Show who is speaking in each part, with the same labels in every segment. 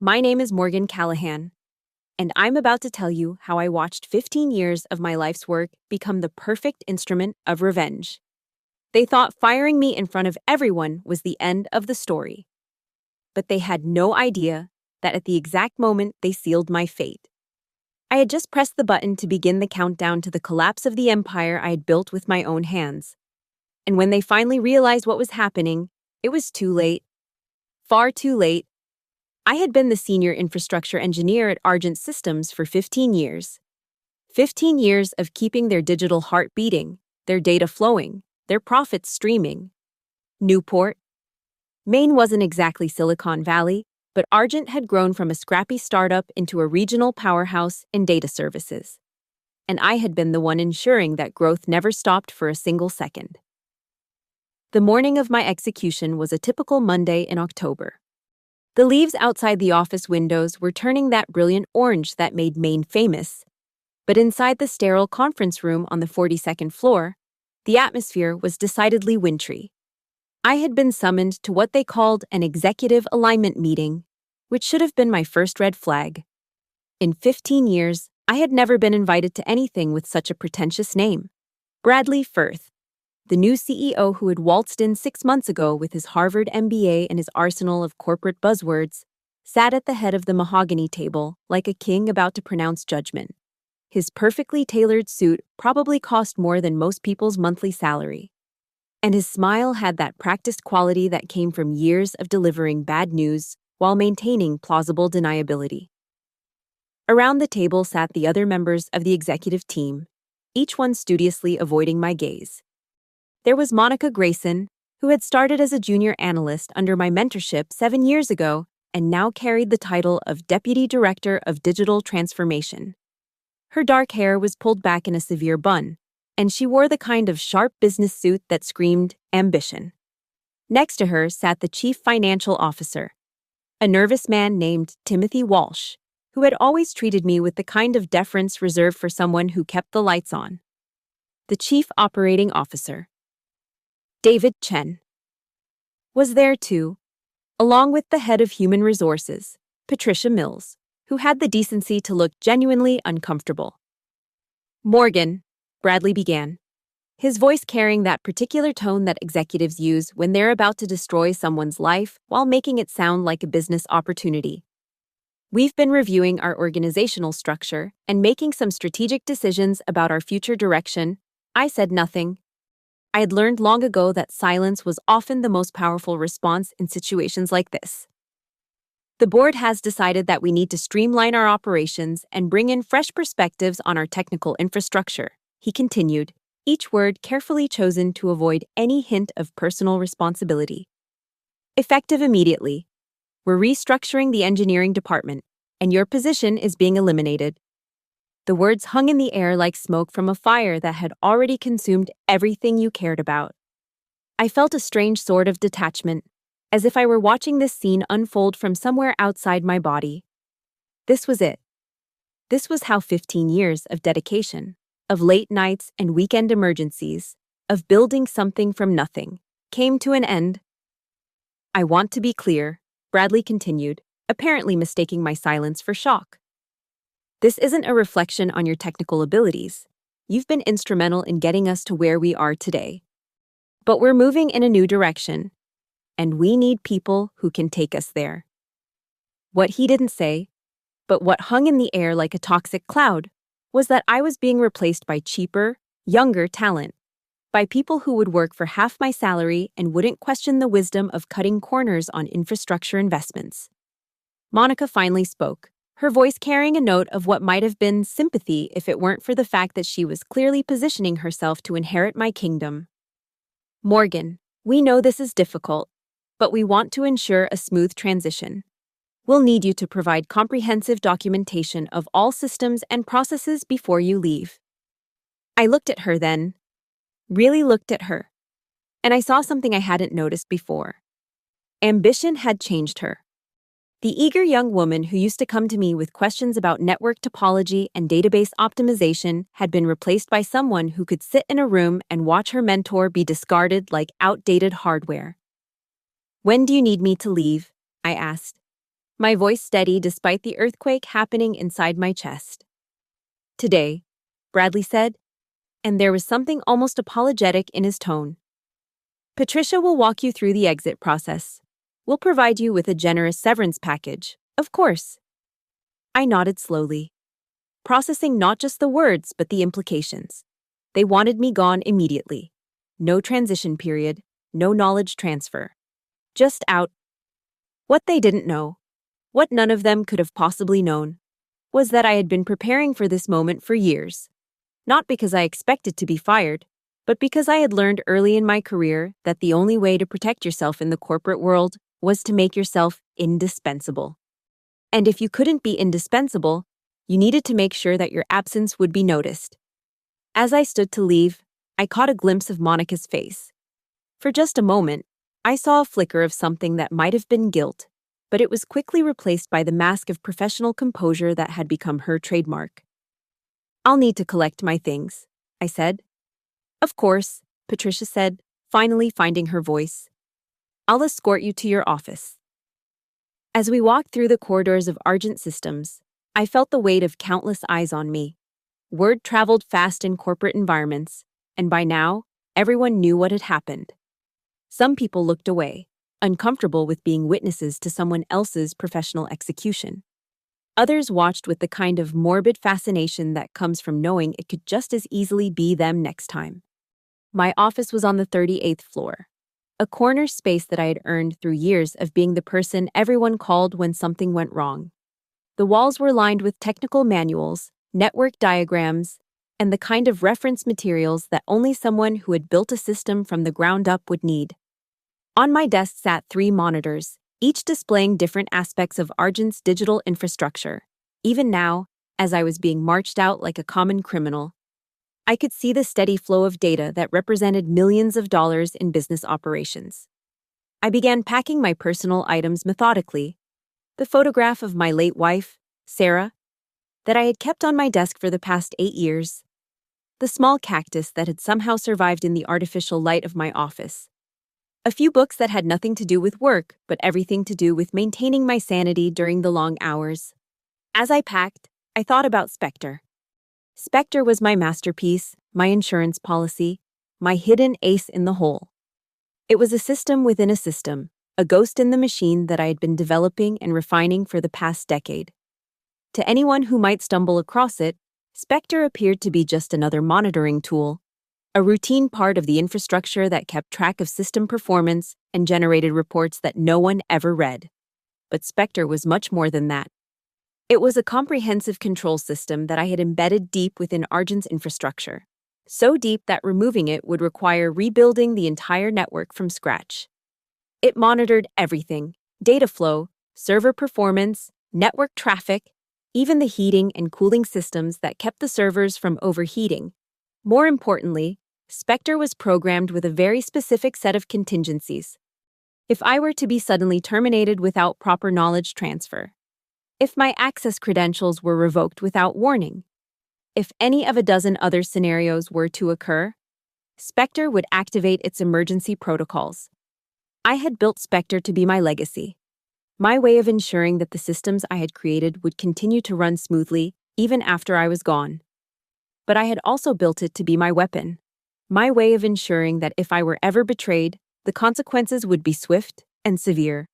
Speaker 1: My name is Morgan Callahan, and I'm about to tell you how I watched 15 years of my life's work become the perfect instrument of revenge. They thought firing me in front of everyone was the end of the story. But they had no idea that at the exact moment they sealed my fate. I had just pressed the button to begin the countdown to the collapse of the empire I had built with my own hands. And when they finally realized what was happening, it was too late. Far too late. I had been the senior infrastructure engineer at Argent Systems for 15 years. 15 years of keeping their digital heart beating, their data flowing, their profits streaming. Newport. Maine wasn't exactly Silicon Valley, but Argent had grown from a scrappy startup into a regional powerhouse in data services. And I had been the one ensuring that growth never stopped for a single second. The morning of my execution was a typical Monday in October. The leaves outside the office windows were turning that brilliant orange that made Maine famous. But inside the sterile conference room on the 42nd floor, the atmosphere was decidedly wintry. I had been summoned to what they called an executive alignment meeting, which should have been my first red flag. In 15 years, I had never been invited to anything with such a pretentious name. Bradley Firth, the new CEO who had waltzed in 6 months ago with his Harvard MBA and his arsenal of corporate buzzwords, sat at the head of the mahogany table like a king about to pronounce judgment. His perfectly tailored suit probably cost more than most people's monthly salary. And his smile had that practiced quality that came from years of delivering bad news while maintaining plausible deniability. Around the table sat the other members of the executive team, each one studiously avoiding my gaze. There was Monica Grayson, who had started as a junior analyst under my mentorship 7 years ago and now carried the title of Deputy Director of Digital Transformation. Her dark hair was pulled back in a severe bun, and she wore the kind of sharp business suit that screamed ambition. Next to her sat the Chief Financial Officer, a nervous man named Timothy Walsh, who had always treated me with the kind of deference reserved for someone who kept the lights on. The Chief Operating Officer, David Chen, was there too, along with the head of human resources, Patricia Mills, who had the decency to look genuinely uncomfortable. Morgan, Bradley began, his voice carrying that particular tone that executives use when they're about to destroy someone's life while making it sound like a business opportunity. We've been reviewing our organizational structure and making some strategic decisions about our future direction. I said nothing. I had learned long ago that silence was often the most powerful response in situations like this. The board has decided that we need to streamline our operations and bring in fresh perspectives on our technical infrastructure, he continued, each word carefully chosen to avoid any hint of personal responsibility. Effective immediately. We're restructuring the engineering department, and your position is being eliminated. The words hung in the air like smoke from a fire that had already consumed everything you cared about. I felt a strange sort of detachment, as if I were watching this scene unfold from somewhere outside my body. This was it. This was how 15 years of dedication, of late nights and weekend emergencies, of building something from nothing, came to an end. I want to be clear, Bradley continued, apparently mistaking my silence for shock. This isn't a reflection on your technical abilities. You've been instrumental in getting us to where we are today. But we're moving in a new direction, and we need people who can take us there. What he didn't say, but what hung in the air like a toxic cloud, was that I was being replaced by cheaper, younger talent, by people who would work for half my salary and wouldn't question the wisdom of cutting corners on infrastructure investments. Monica finally spoke, her voice carrying a note of what might have been sympathy if it weren't for the fact that she was clearly positioning herself to inherit my kingdom. Morgan, we know this is difficult, but we want to ensure a smooth transition. We'll need you to provide comprehensive documentation of all systems and processes before you leave. I looked at her then, really looked at her, and I saw something I hadn't noticed before. Ambition had changed her. The eager young woman who used to come to me with questions about network topology and database optimization had been replaced by someone who could sit in a room and watch her mentor be discarded like outdated hardware. When do you need me to leave? I asked. my voice steady despite the earthquake happening inside my chest. "Today," Bradley said, and there was something almost apologetic in his tone. "Patricia will walk you through the exit process. We'll provide you with a generous severance package, of course." I nodded slowly, processing not just the words but the implications. They wanted me gone immediately. No transition period, no knowledge transfer. Just out. What they didn't know, what none of them could have possibly known, was that I had been preparing for this moment for years. Not because I expected to be fired, but because I had learned early in my career that the only way to protect yourself in the corporate world was to make yourself indispensable. And if you couldn't be indispensable, you needed to make sure that your absence would be noticed. As I stood to leave, I caught a glimpse of Monica's face. For just a moment, I saw a flicker of something that might have been guilt, but it was quickly replaced by the mask of professional composure that had become her trademark. "I'll need to collect my things," I said. "Of course," Patricia said, finally finding her voice. "I'll escort you to your office." As we walked through the corridors of Argent Systems, I felt the weight of countless eyes on me. Word traveled fast in corporate environments, and by now, everyone knew what had happened. Some people looked away, uncomfortable with being witnesses to someone else's professional execution. Others watched with the kind of morbid fascination that comes from knowing it could just as easily be them next time. My office was on the 38th floor, a corner space that I had earned through years of being the person everyone called when something went wrong. The walls were lined with technical manuals, network diagrams, and the kind of reference materials that only someone who had built a system from the ground up would need. On my desk sat 3 monitors, each displaying different aspects of Argent's digital infrastructure. Even now, as I was being marched out like a common criminal, I could see the steady flow of data that represented millions of dollars in business operations. I began packing my personal items methodically. The photograph of my late wife, Sarah, that I had kept on my desk for the past 8 years. The small cactus that had somehow survived in the artificial light of my office. A few books that had nothing to do with work, but everything to do with maintaining my sanity during the long hours. As I packed, I thought about Spectre. Spectre was my masterpiece, my insurance policy, my hidden ace in the hole. It was a system within a system, a ghost in the machine that I had been developing and refining for the past decade. To anyone who might stumble across it, Spectre appeared to be just another monitoring tool, a routine part of the infrastructure that kept track of system performance and generated reports that no one ever read. But Spectre was much more than that. It was a comprehensive control system that I had embedded deep within Argent's infrastructure, so deep that removing it would require rebuilding the entire network from scratch. It monitored everything: data flow, server performance, network traffic, even the heating and cooling systems that kept the servers from overheating. More importantly, Spectre was programmed with a very specific set of contingencies. If I were to be suddenly terminated without proper knowledge transfer, if my access credentials were revoked without warning, if any of a dozen other scenarios were to occur, Spectre would activate its emergency protocols. I had built Spectre to be my legacy, my way of ensuring that the systems I had created would continue to run smoothly even after I was gone. But I had also built it to be my weapon, my way of ensuring that if I were ever betrayed, the consequences would be swift and severe.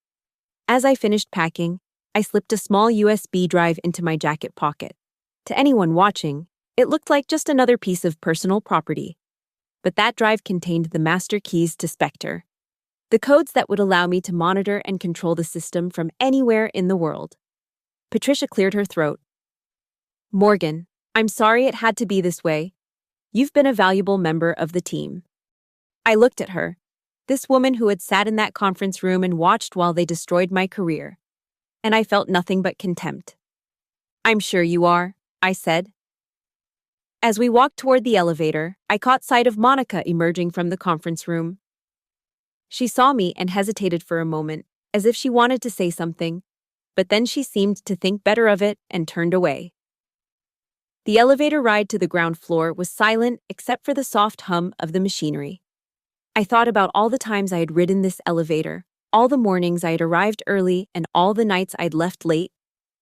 Speaker 1: As I finished packing, I slipped a small USB drive into my jacket pocket. To anyone watching, it looked like just another piece of personal property. But that drive contained the master keys to Spectre, the codes that would allow me to monitor and control the system from anywhere in the world. Patricia cleared her throat. "Morgan, I'm sorry it had to be this way. You've been a valuable member of the team." I looked at her, this woman who had sat in that conference room and watched while they destroyed my career, and I felt nothing but contempt. "I'm sure you are," I said. As we walked toward the elevator, I caught sight of Monica emerging from the conference room. She saw me and hesitated for a moment, as if she wanted to say something, but then she seemed to think better of it and turned away. The elevator ride to the ground floor was silent except for the soft hum of the machinery. I thought about all the times I had ridden this elevator, all the mornings I had arrived early and all the nights I'd left late,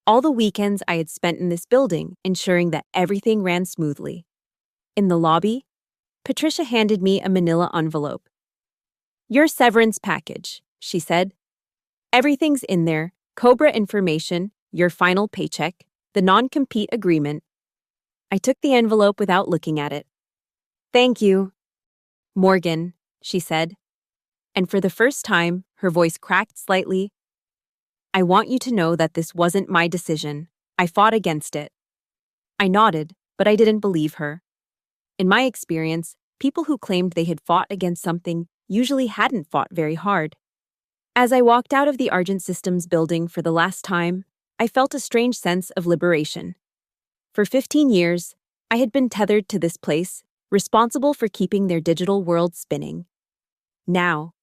Speaker 1: all the weekends I had spent in this building, ensuring that everything ran smoothly. In the lobby, Patricia handed me a manila envelope. "Your severance package," she said. "Everything's in there: Cobra information, your final paycheck, the non-compete agreement." I took the envelope without looking at it. "Thank you, Morgan," she said. And for the first time, her voice cracked slightly. "I want you to know that this wasn't my decision. I fought against it." I nodded, but I didn't believe her. In my experience, people who claimed they had fought against something usually hadn't fought very hard. As I walked out of the Argent Systems building for the last time, I felt a strange sense of liberation. For 15 years, I had been tethered to this place, responsible for keeping their digital world spinning. Now,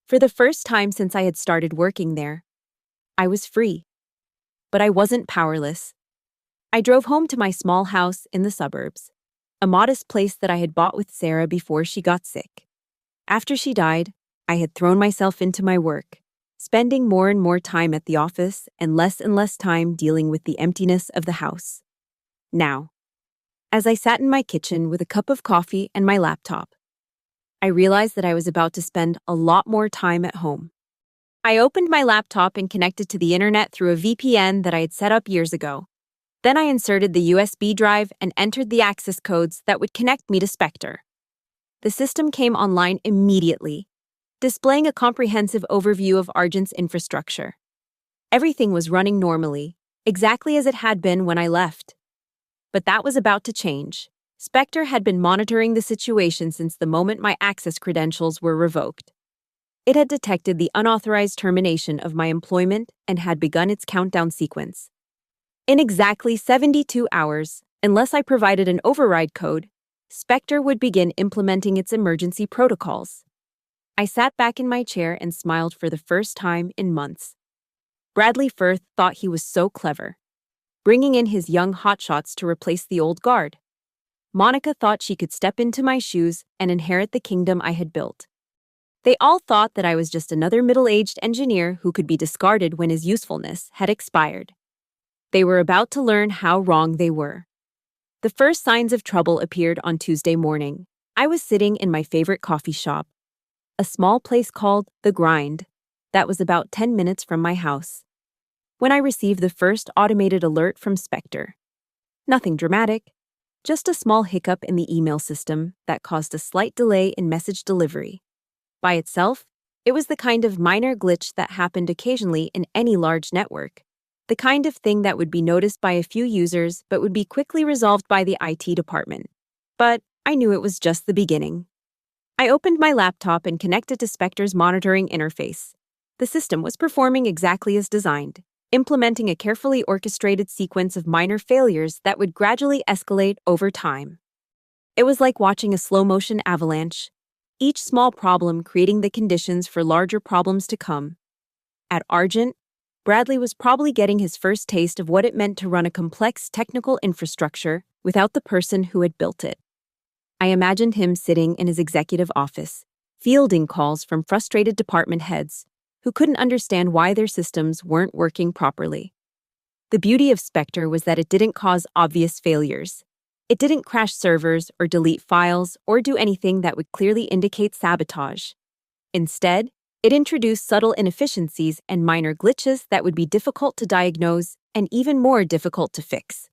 Speaker 1: for the first time since I had started working there, I was free. But I wasn't powerless. I drove home to my small house in the suburbs, a modest place that I had bought with Sarah before she got sick. After she died, I had thrown myself into my work, spending more and more time at the office and less time dealing with the emptiness of the house. Now, as I sat in my kitchen with a cup of coffee and my laptop, I realized that I was about to spend a lot more time at home. I opened my laptop and connected to the internet through a VPN that I had set up years ago. Then I inserted the USB drive and entered the access codes that would connect me to Spectre. The system came online immediately, displaying a comprehensive overview of Argent's infrastructure. Everything was running normally, exactly as it had been when I left. But that was about to change. Spectre had been monitoring the situation since the moment my access credentials were revoked. It had detected the unauthorized termination of my employment and had begun its countdown sequence. In exactly 72 hours, unless I provided an override code, Spectre would begin implementing its emergency protocols. I sat back in my chair and smiled for the first time in months. Bradley Firth thought he was so clever, bringing in his young hotshots to replace the old guard. Monica thought she could step into my shoes and inherit the kingdom I had built. They all thought that I was just another middle-aged engineer who could be discarded when his usefulness had expired. They were about to learn how wrong they were. The first signs of trouble appeared on Tuesday morning. I was sitting in my favorite coffee shop, a small place called The Grind, that was about 10 minutes from my house, when I received the first automated alert from Spectre. Nothing dramatic, just a small hiccup in the email system that caused a slight delay in message delivery. By itself, it was the kind of minor glitch that happened occasionally in any large network, the kind of thing that would be noticed by a few users but would be quickly resolved by the IT department. But I knew it was just the beginning. I opened my laptop and connected to Spectre's monitoring interface. The system was performing exactly as designed, implementing a carefully orchestrated sequence of minor failures that would gradually escalate over time. It was like watching a slow-motion avalanche, each small problem creating the conditions for larger problems to come. At Argent, Bradley was probably getting his first taste of what it meant to run a complex technical infrastructure without the person who had built it. I imagined him sitting in his executive office, fielding calls from frustrated department heads who couldn't understand why their systems weren't working properly. The beauty of Spectre was that it didn't cause obvious failures. It didn't crash servers or delete files or do anything that would clearly indicate sabotage. Instead, it introduced subtle inefficiencies and minor glitches that would be difficult to diagnose and even more difficult to fix.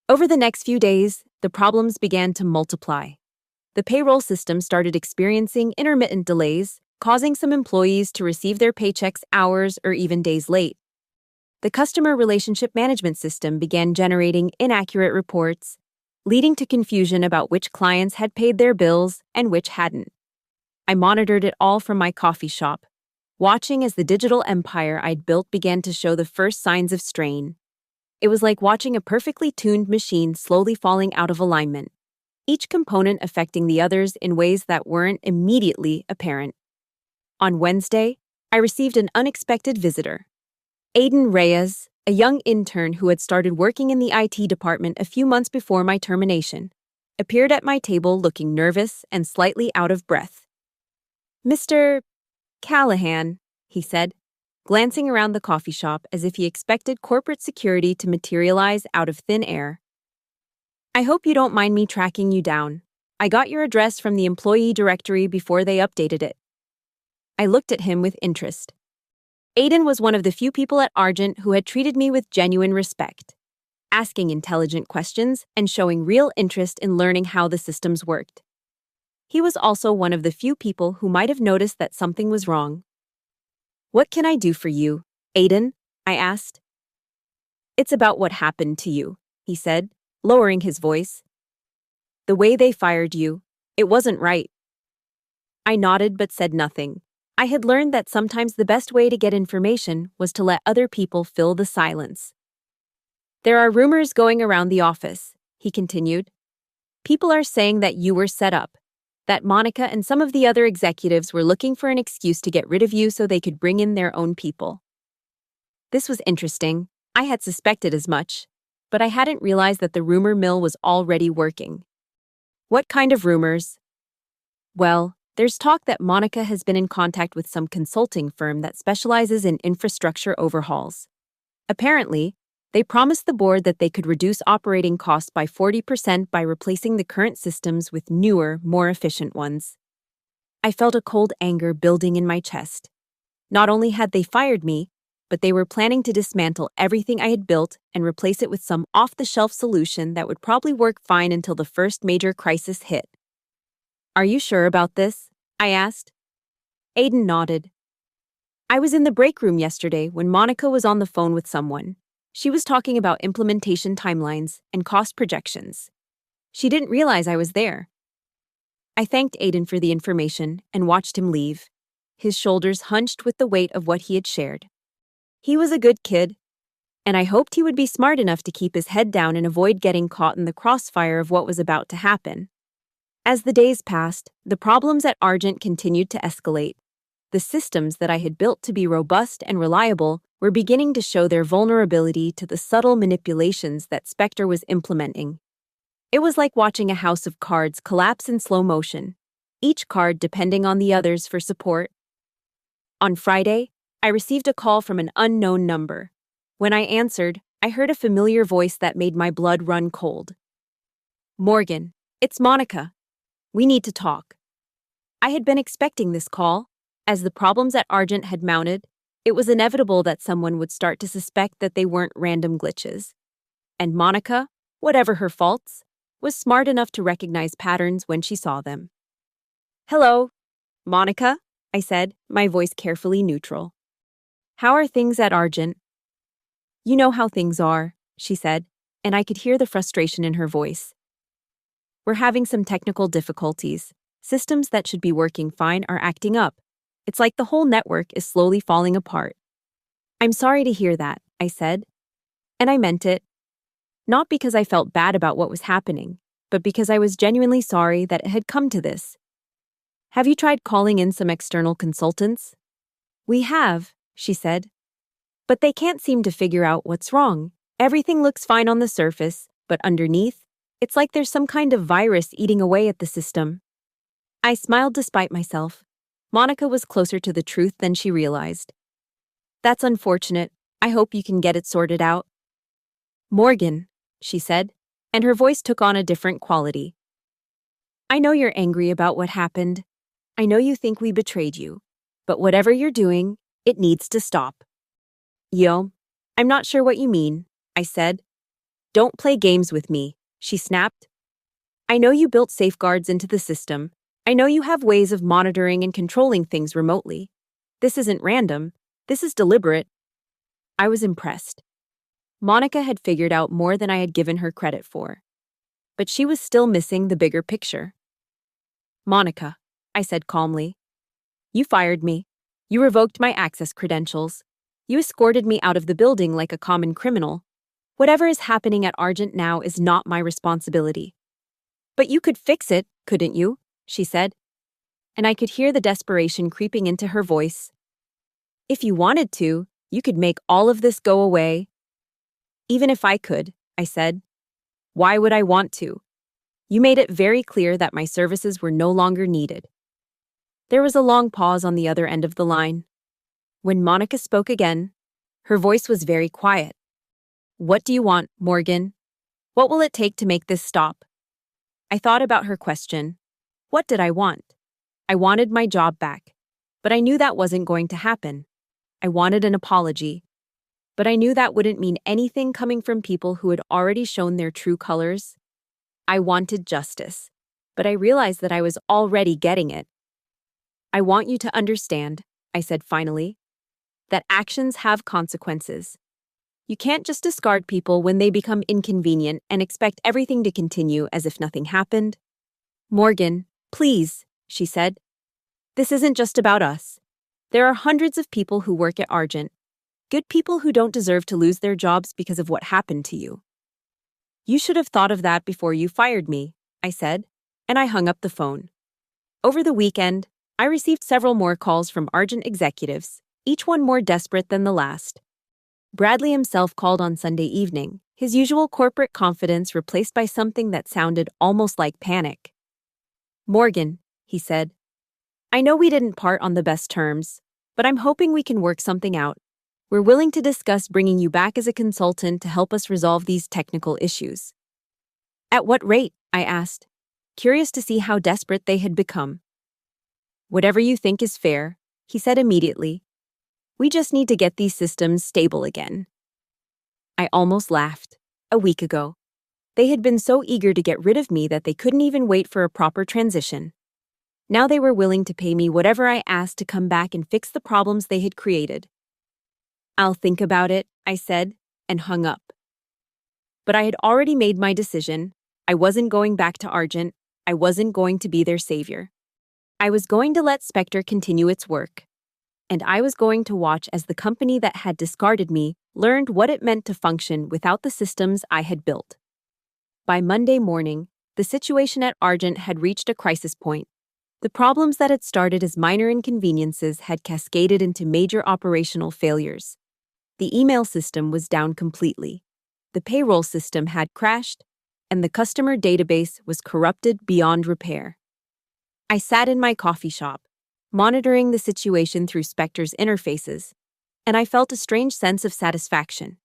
Speaker 1: Over the next few days, the problems began to multiply. The payroll system started experiencing intermittent delays, causing some employees to receive their paychecks hours or even days late. The customer relationship management system began generating inaccurate reports, leading to confusion about which clients had paid their bills and which hadn't. I monitored it all from my coffee shop, watching as the digital empire I'd built began to show the first signs of strain. It was like watching a perfectly tuned machine slowly falling out of alignment, each component affecting the others in ways that weren't immediately apparent. On Wednesday, I received an unexpected visitor. Aiden Reyes, a young intern who had started working in the IT department a few months before my termination, appeared at my table looking nervous and slightly out of breath. "Mr. Callahan," he said, glancing around the coffee shop as if he expected corporate security to materialize out of thin air. I hope you don't mind me tracking you down. I got your address from the employee directory before they updated it. I looked at him with interest. Aiden was one of the few people at Argent who had treated me with genuine respect, asking intelligent questions and showing real interest in learning how the systems worked. He was also one of the few people who might have noticed that something was wrong. What can I do for you, Aiden? I asked. It's about what happened to you, he said, lowering his voice. The way they fired you, it wasn't right. I nodded but said nothing. I had learned that sometimes the best way to get information was to let other people fill the silence. There are rumors going around the office, he continued. People are saying that you were set up, that Monica and some of the other executives were looking for an excuse to get rid of you so they could bring in their own people. This was interesting. I had suspected as much, but I hadn't realized that the rumor mill was already working. What kind of rumors? Well, there's talk that Monica has been in contact with some consulting firm that specializes in infrastructure overhauls. Apparently, they promised the board that they could reduce operating costs by 40% by replacing the current systems with newer, more efficient ones. I felt a cold anger building in my chest. Not only had they fired me, but they were planning to dismantle everything I had built and replace it with some off-the-shelf solution that would probably work fine until the first major crisis hit. Are you sure about this? I asked. Aiden nodded. I was in the break room yesterday when Monica was on the phone with someone. She was talking about implementation timelines and cost projections. She didn't realize I was there. I thanked Aiden for the information and watched him leave, his shoulders hunched with the weight of what he had shared. He was a good kid, and I hoped he would be smart enough to keep his head down and avoid getting caught in the crossfire of what was about to happen. As the days passed, the problems at Argent continued to escalate. The systems that I had built to be robust and reliable were beginning to show their vulnerability to the subtle manipulations that Spectre was implementing. It was like watching a house of cards collapse in slow motion, each card depending on the others for support. On Friday, I received a call from an unknown number. When I answered, I heard a familiar voice that made my blood run cold. Morgan, it's Monica. We need to talk. I had been expecting this call. As the problems at Argent had mounted, it was inevitable that someone would start to suspect that they weren't random glitches. And Monica, whatever her faults, was smart enough to recognize patterns when she saw them. Hello, Monica, I said, my voice carefully neutral. How are things at Argent? You know how things are, she said, and I could hear the frustration in her voice. We're having some technical difficulties. Systems that should be working fine are acting up. It's like the whole network is slowly falling apart. I'm sorry to hear that, I said. And I meant it. Not because I felt bad about what was happening, but because I was genuinely sorry that it had come to this. Have you tried calling in some external consultants? We have, she said. But they can't seem to figure out what's wrong. Everything looks fine on the surface, but underneath, it's like there's some kind of virus eating away at the system. I smiled despite myself. Monica was closer to the truth than she realized. That's unfortunate. I hope you can get it sorted out. Morgan, she said, and her voice took on a different quality. I know you're angry about what happened. I know you think we betrayed you. But whatever you're doing, it needs to stop. Yo, I'm not sure what you mean, I said. Don't play games with me, she snapped. I know you built safeguards into the system. I know you have ways of monitoring and controlling things remotely. This isn't random. This is deliberate. I was impressed. Monica had figured out more than I had given her credit for. But she was still missing the bigger picture. Monica, I said calmly. You fired me. You revoked my access credentials. You escorted me out of the building like a common criminal. Whatever is happening at Argent now is not my responsibility. But you could fix it, couldn't you? She said. And I could hear the desperation creeping into her voice. If you wanted to, you could make all of this go away. Even if I could, I said. Why would I want to? You made it very clear that my services were no longer needed. There was a long pause on the other end of the line. When Monica spoke again, her voice was very quiet. What do you want, Morgan? What will it take to make this stop? I thought about her question. What did I want? I wanted my job back, but I knew that wasn't going to happen. I wanted an apology, but I knew that wouldn't mean anything coming from people who had already shown their true colors. I wanted justice, but I realized that I was already getting it. I want you to understand, I said finally, that actions have consequences. You can't just discard people when they become inconvenient and expect everything to continue as if nothing happened. Morgan, please, she said. This isn't just about us. There are hundreds of people who work at Argent, good people who don't deserve to lose their jobs because of what happened to you. You should have thought of that before you fired me, I said, and I hung up the phone. Over the weekend, I received several more calls from Argent executives, each one more desperate than the last. Bradley himself called on Sunday evening, his usual corporate confidence replaced by something that sounded almost like panic. Morgan, he said, I know we didn't part on the best terms, but I'm hoping we can work something out. We're willing to discuss bringing you back as a consultant to help us resolve these technical issues. At what rate? I asked, curious to see how desperate they had become. Whatever you think is fair, he said immediately. We just need to get these systems stable again. I almost laughed. A week ago, they had been so eager to get rid of me that they couldn't even wait for a proper transition. Now they were willing to pay me whatever I asked to come back and fix the problems they had created. I'll think about it, I said, and hung up. But I had already made my decision. I wasn't going back to Argent. I wasn't going to be their savior. I was going to let Spectre continue its work. And I was going to watch as the company that had discarded me learned what it meant to function without the systems I had built. By Monday morning, the situation at Argent had reached a crisis point. The problems that had started as minor inconveniences had cascaded into major operational failures. The email system was down completely. The payroll system had crashed, and the customer database was corrupted beyond repair. I sat in my coffee shop, monitoring the situation through Spectre's interfaces, and I felt a strange sense of satisfaction.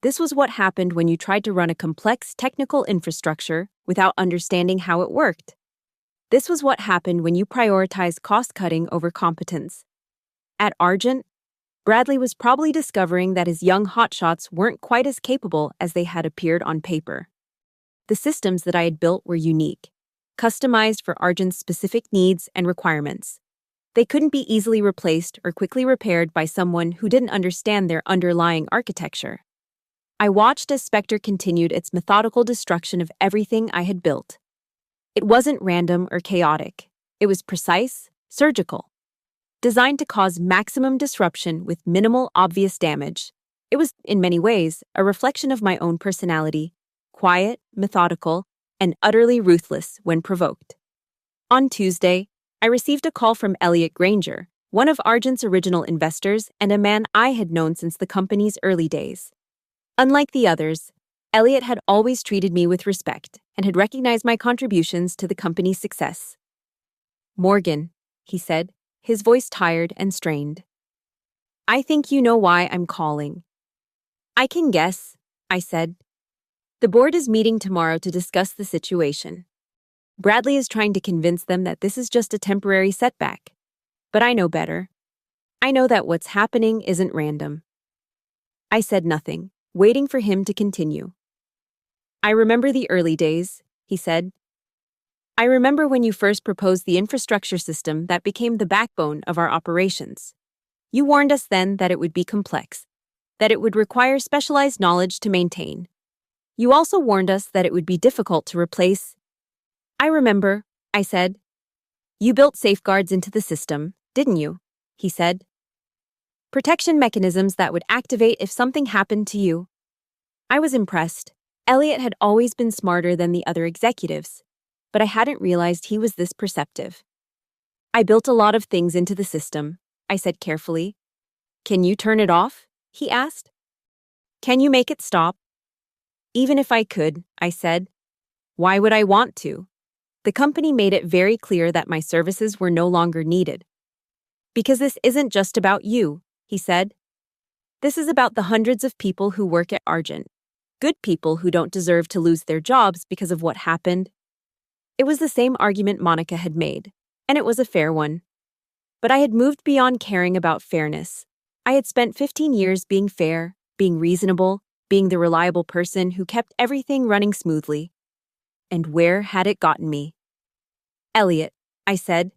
Speaker 1: This was what happened when you tried to run a complex technical infrastructure without understanding how it worked. This was what happened when you prioritized cost-cutting over competence. At Argent, Bradley was probably discovering that his young hotshots weren't quite as capable as they had appeared on paper. The systems that I had built were unique, customized for Argent's specific needs and requirements. They couldn't be easily replaced or quickly repaired by someone who didn't understand their underlying architecture. I watched as Spectre continued its methodical destruction of everything I had built. It wasn't random or chaotic. It was precise, surgical, designed to cause maximum disruption with minimal obvious damage. It was, in many ways, a reflection of my own personality, quiet, methodical, and utterly ruthless when provoked. On Tuesday, I received a call from Elliot Granger, one of Argent's original investors and a man I had known since the company's early days. Unlike the others, Elliot had always treated me with respect and had recognized my contributions to the company's success. Morgan, he said, his voice tired and strained. I think you know why I'm calling. I can guess, I said. The board is meeting tomorrow to discuss the situation. Bradley is trying to convince them that this is just a temporary setback. But I know better. I know that what's happening isn't random. I said nothing, waiting for him to continue. I remember the early days, he said. I remember when you first proposed the infrastructure system that became the backbone of our operations. You warned us then that it would be complex, that it would require specialized knowledge to maintain. You also warned us that it would be difficult to replace. I remember, I said. You built safeguards into the system, didn't you? He said. Protection mechanisms that would activate if something happened to you. I was impressed. Elliot had always been smarter than the other executives, but I hadn't realized he was this perceptive. I built a lot of things into the system, I said carefully. Can you turn it off? He asked. Can you make it stop? Even if I could, I said. Why would I want to? The company made it very clear that my services were no longer needed. Because this isn't just about you, he said. This is about the hundreds of people who work at Argent. Good people who don't deserve to lose their jobs because of what happened. It was the same argument Monica had made, and it was a fair one. But I had moved beyond caring about fairness. I had spent 15 years being fair, being reasonable, being the reliable person who kept everything running smoothly. And where had it gotten me? Elliot, I said,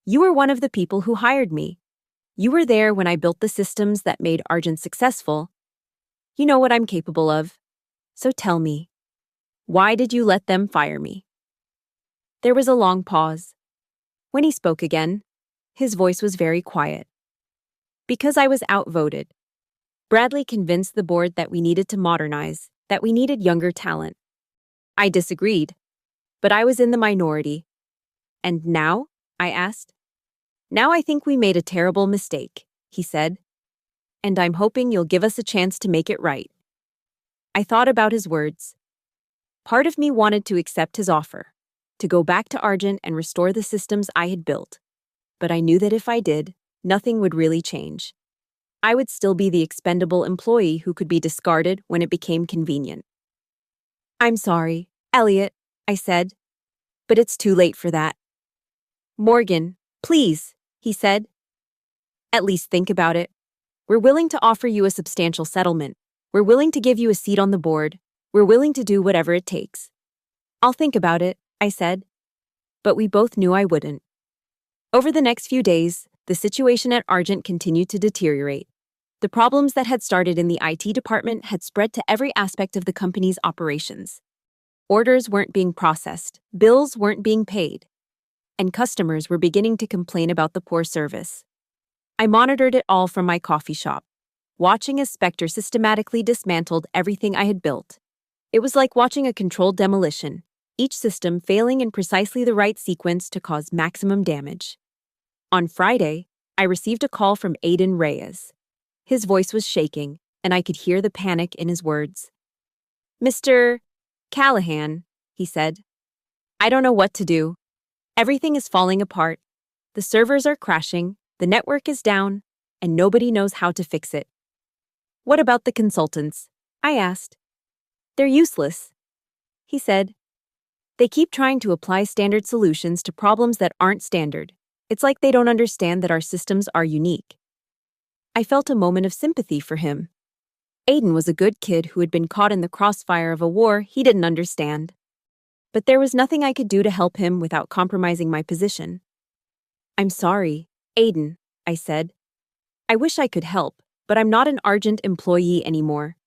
Speaker 1: you were one of the people who hired me. You were there when I built the systems that made Argent successful. You know what I'm capable of. So tell me, why did you let them fire me? There was a long pause. When he spoke again, his voice was very quiet. Because I was outvoted. Bradley convinced the board that we needed to modernize, that we needed younger talent. I disagreed, but I was in the minority. And now? I asked. Now I think we made a terrible mistake, he said. And I'm hoping you'll give us a chance to make it right. I thought about his words. Part of me wanted to accept his offer, to go back to Argent and restore the systems I had built. But I knew that if I did, nothing would really change. I would still be the expendable employee who could be discarded when it became convenient. I'm sorry, Elliot, I said, but it's too late for that. Morgan, please, he said. At least think about it. We're willing to offer you a substantial settlement. We're willing to give you a seat on the board. We're willing to do whatever it takes. I'll think about it, I said. But we both knew I wouldn't. Over the next few days, the situation at Argent continued to deteriorate. The problems that had started in the IT department had spread to every aspect of the company's operations. Orders weren't being processed, bills weren't being paid, and customers were beginning to complain about the poor service. I monitored it all from my coffee shop, watching as Spectre systematically dismantled everything I had built. It was like watching a controlled demolition, each system failing in precisely the right sequence to cause maximum damage. On Friday, I received a call from Aiden Reyes. His voice was shaking, and I could hear the panic in his words. Mr. Callahan, he said, I don't know what to do. Everything is falling apart. The servers are crashing, the network is down, and nobody knows how to fix it. What about the consultants? I asked. They're useless, he said. They keep trying to apply standard solutions to problems that aren't standard. It's like they don't understand that our systems are unique. I felt a moment of sympathy for him. Aiden was a good kid who had been caught in the crossfire of a war he didn't understand. But there was nothing I could do to help him without compromising my position. I'm sorry, Aiden, I said. I wish I could help, but I'm not an Argent employee anymore.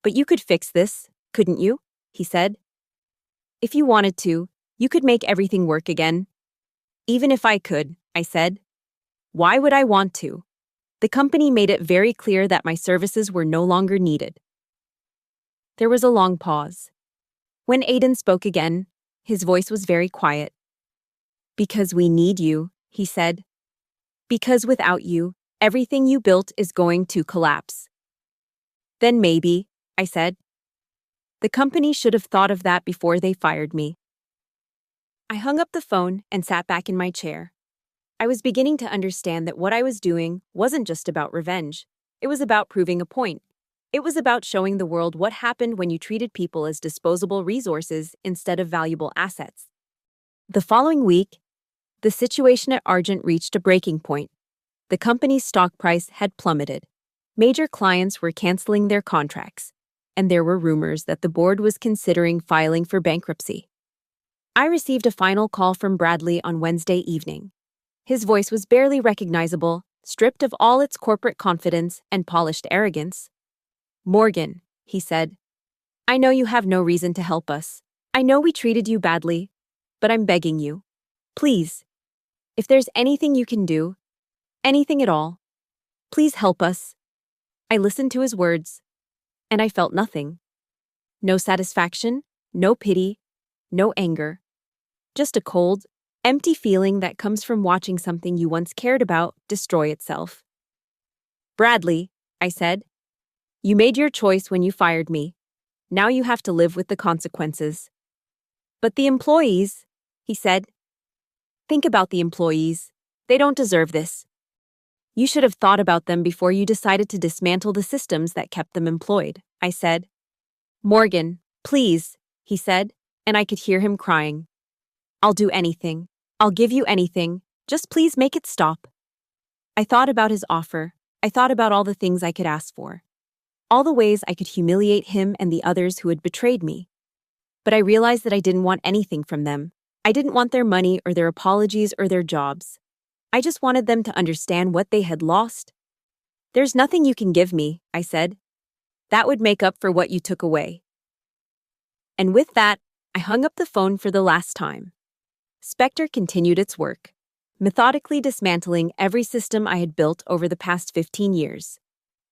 Speaker 1: But you could fix this, couldn't you? He said. If you wanted to, you could make everything work again. Even if I could, I said. Why would I want to? The company made it very clear that my services were no longer needed. There was a long pause. When Aiden spoke again, his voice was very quiet. Because we need you, he said. Because without you, everything you built is going to collapse. Then maybe, I said. The company should have thought of that before they fired me. I hung up the phone and sat back in my chair. I was beginning to understand that what I was doing wasn't just about revenge. It was about proving a point. It was about showing the world what happened when you treated people as disposable resources instead of valuable assets. The following week, the situation at Argent reached a breaking point. The company's stock price had plummeted. Major clients were canceling their contracts, and there were rumors that the board was considering filing for bankruptcy. I received a final call from Bradley on Wednesday evening. His voice was barely recognizable, stripped of all its corporate confidence and polished arrogance. Morgan, he said, I know you have no reason to help us. I know we treated you badly, but I'm begging you. Please, if there's anything you can do, anything at all, please help us. I listened to his words, and I felt nothing. No satisfaction, no pity, no anger. Just a cold, empty feeling that comes from watching something you once cared about destroy itself. Bradley, I said, you made your choice when you fired me. Now you have to live with the consequences. But the employees, he said. Think about the employees. They don't deserve this. You should have thought about them before you decided to dismantle the systems that kept them employed, I said. Morgan, please, he said, and I could hear him crying. I'll do anything. I'll give you anything. Just please make it stop. I thought about his offer. I thought about all the things I could ask for. All the ways I could humiliate him and the others who had betrayed me. But I realized that I didn't want anything from them. I didn't want their money or their apologies or their jobs. I just wanted them to understand what they had lost. There's nothing you can give me, I said. That would make up for what you took away. And with that, I hung up the phone for the last time. Spectre continued its work, methodically dismantling every system I had built over the past 15 years.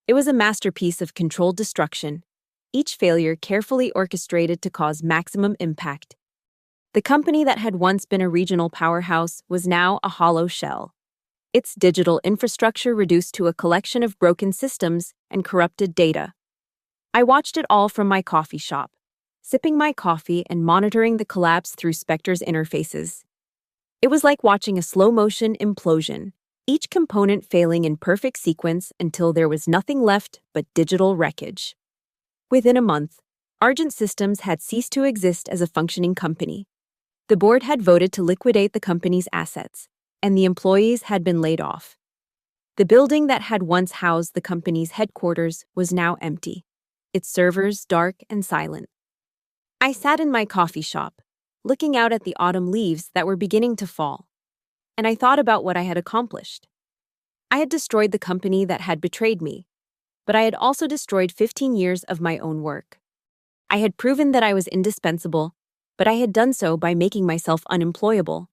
Speaker 1: It was a masterpiece of controlled destruction, each failure carefully orchestrated to cause maximum impact. The company that had once been a regional powerhouse was now a hollow shell, its digital infrastructure reduced to a collection of broken systems and corrupted data. I watched it all from my coffee shop, sipping my coffee and monitoring the collapse through Spectre's interfaces. It was like watching a slow-motion implosion, each component failing in perfect sequence until there was nothing left but digital wreckage. Within a month, Argent Systems had ceased to exist as a functioning company. The board had voted to liquidate the company's assets, and the employees had been laid off. The building that had once housed the company's headquarters was now empty, its servers dark and silent. I sat in my coffee shop, looking out at the autumn leaves that were beginning to fall, and I thought about what I had accomplished. I had destroyed the company that had betrayed me, but I had also destroyed 15 years of my own work. I had proven that I was indispensable, but I had done so by making myself unemployable.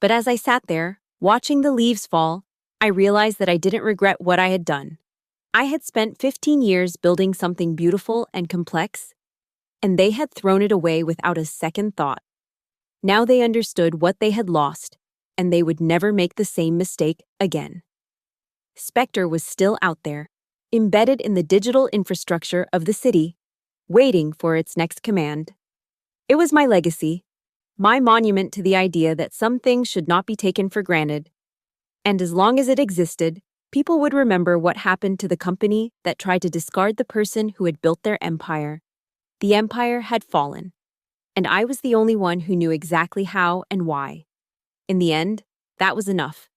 Speaker 1: But as I sat there, watching the leaves fall, I realized that I didn't regret what I had done. I had spent 15 years building something beautiful and complex, and they had thrown it away without a second thought. Now they understood what they had lost, and they would never make the same mistake again. Spectre was still out there, embedded in the digital infrastructure of the city, waiting for its next command. It was my legacy, my monument to the idea that some things should not be taken for granted. And as long as it existed, people would remember what happened to the company that tried to discard the person who had built their empire. The empire had fallen, and I was the only one who knew exactly how and why. In the end, that was enough.